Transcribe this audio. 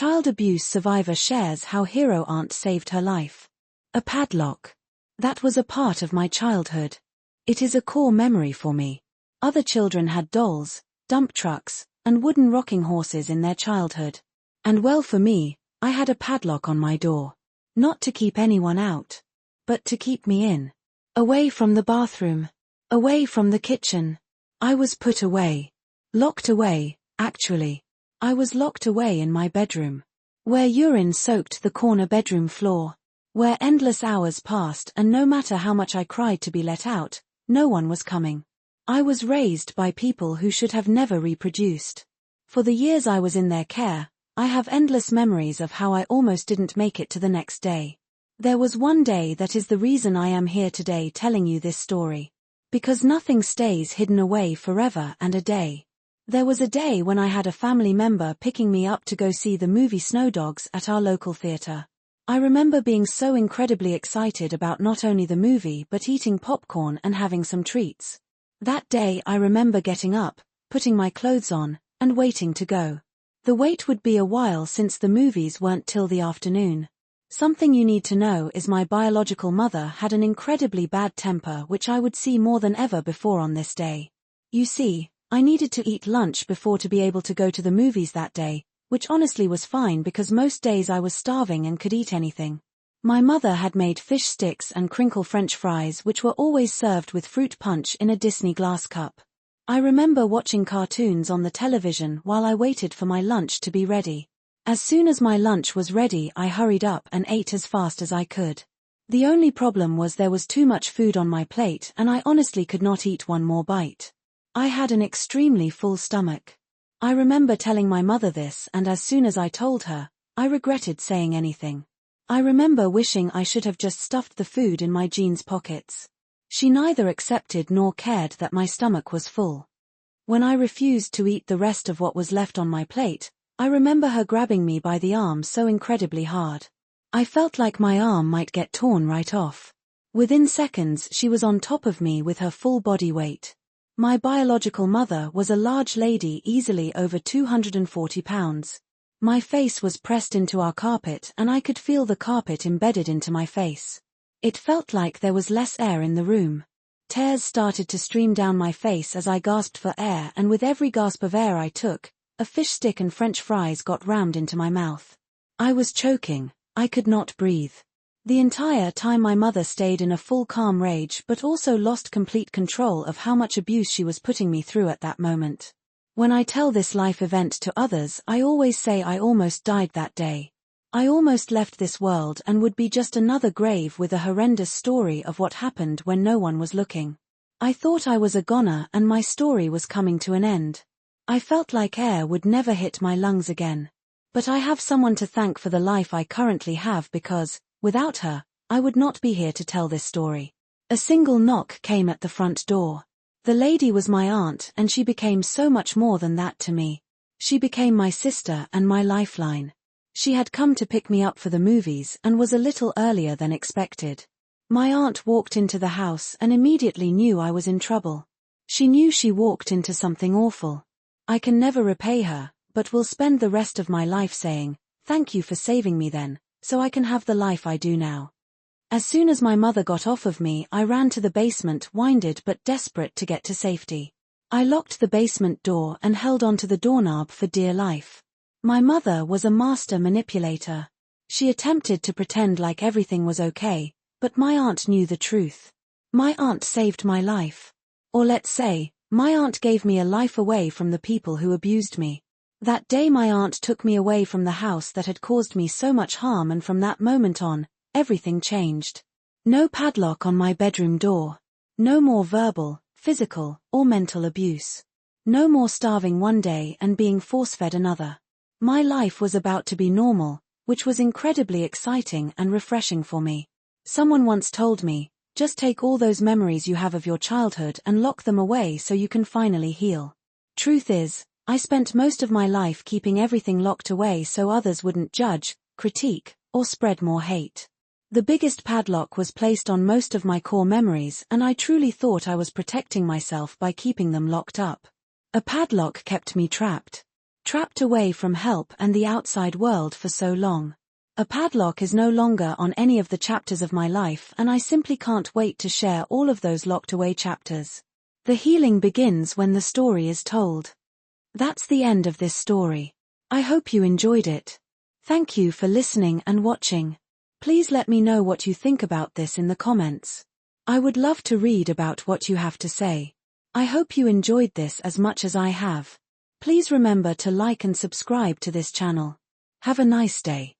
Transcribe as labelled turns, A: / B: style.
A: child abuse survivor shares how hero aunt saved her life. A padlock. That was a part of my childhood. It is a core memory for me. Other children had dolls, dump trucks, and wooden rocking horses in their childhood. And well, for me, I had a padlock on my door. Not to keep anyone out, but to keep me in. Away from the bathroom. Away from the kitchen. I was put away. Locked away, actually. I was locked away in my bedroom. Where urine soaked the corner bedroom floor. Where endless hours passed and no matter how much I cried to be let out, no one was coming. I was raised by people who should have never reproduced. For the years I was in their care, I have endless memories of how I almost didn't make it to the next day. There was one day that is the reason I am here today telling you this story. Because nothing stays hidden away forever and a day. There was a day when I had a family member picking me up to go see the movie Snow Dogs at our local theater. I remember being so incredibly excited about not only the movie but eating popcorn and having some treats. That day I remember getting up, putting my clothes on, and waiting to go. The wait would be a while since the movies weren't till the afternoon. Something you need to know is my biological mother had an incredibly bad temper which I would see more than ever before on this day. You see, I needed to eat lunch before to be able to go to the movies that day, which honestly was fine because most days I was starving and could eat anything. My mother had made fish sticks and crinkle French fries which were always served with fruit punch in a Disney glass cup. I remember watching cartoons on the television while I waited for my lunch to be ready. As soon as my lunch was ready I hurried up and ate as fast as I could. The only problem was there was too much food on my plate and I honestly could not eat one more bite. I had an extremely full stomach. I remember telling my mother this and as soon as I told her, I regretted saying anything. I remember wishing I should have just stuffed the food in my jeans pockets. She neither accepted nor cared that my stomach was full. When I refused to eat the rest of what was left on my plate, I remember her grabbing me by the arm so incredibly hard. I felt like my arm might get torn right off. Within seconds she was on top of me with her full body weight. My biological mother was a large lady easily over 240 pounds. My face was pressed into our carpet and I could feel the carpet embedded into my face. It felt like there was less air in the room. Tears started to stream down my face as I gasped for air and with every gasp of air I took, a fish stick and French fries got rammed into my mouth. I was choking. I could not breathe. The entire time my mother stayed in a full calm rage but also lost complete control of how much abuse she was putting me through at that moment. When I tell this life event to others I always say I almost died that day. I almost left this world and would be just another grave with a horrendous story of what happened when no one was looking. I thought I was a goner and my story was coming to an end. I felt like air would never hit my lungs again. But I have someone to thank for the life I currently have because, without her, I would not be here to tell this story. A single knock came at the front door. The lady was my aunt and she became so much more than that to me. She became my sister and my lifeline. She had come to pick me up for the movies and was a little earlier than expected. My aunt walked into the house and immediately knew I was in trouble. She knew she walked into something awful. I can never repay her, but will spend the rest of my life saying, "Thank you for saving me then, so I can have the life I do now." As soon as my mother got off of me, I ran to the basement, winded but desperate to get to safety. I locked the basement door and held onto the doorknob for dear life. My mother was a master manipulator. She attempted to pretend like everything was okay, but my aunt knew the truth. My aunt saved my life. Or let's say, my aunt gave me a life away from the people who abused me. That day my aunt took me away from the house that had caused me so much harm and from that moment on, everything changed. No padlock on my bedroom door. No more verbal, physical, or mental abuse. No more starving one day and being force-fed another. My life was about to be normal, which was incredibly exciting and refreshing for me. Someone once told me, just take all those memories you have of your childhood and lock them away so you can finally heal. Truth is, I spent most of my life keeping everything locked away so others wouldn't judge, critique, or spread more hate. The biggest padlock was placed on most of my core memories and I truly thought I was protecting myself by keeping them locked up. A padlock kept me trapped. Trapped away from help and the outside world for so long. A padlock is no longer on any of the chapters of my life, and I simply can't wait to share all of those locked away chapters. The healing begins when the story is told. That's the end of this story. I hope you enjoyed it. Thank you for listening and watching. Please let me know what you think about this in the comments. I would love to read about what you have to say. I hope you enjoyed this as much as I have. Please remember to like and subscribe to this channel. Have a nice day.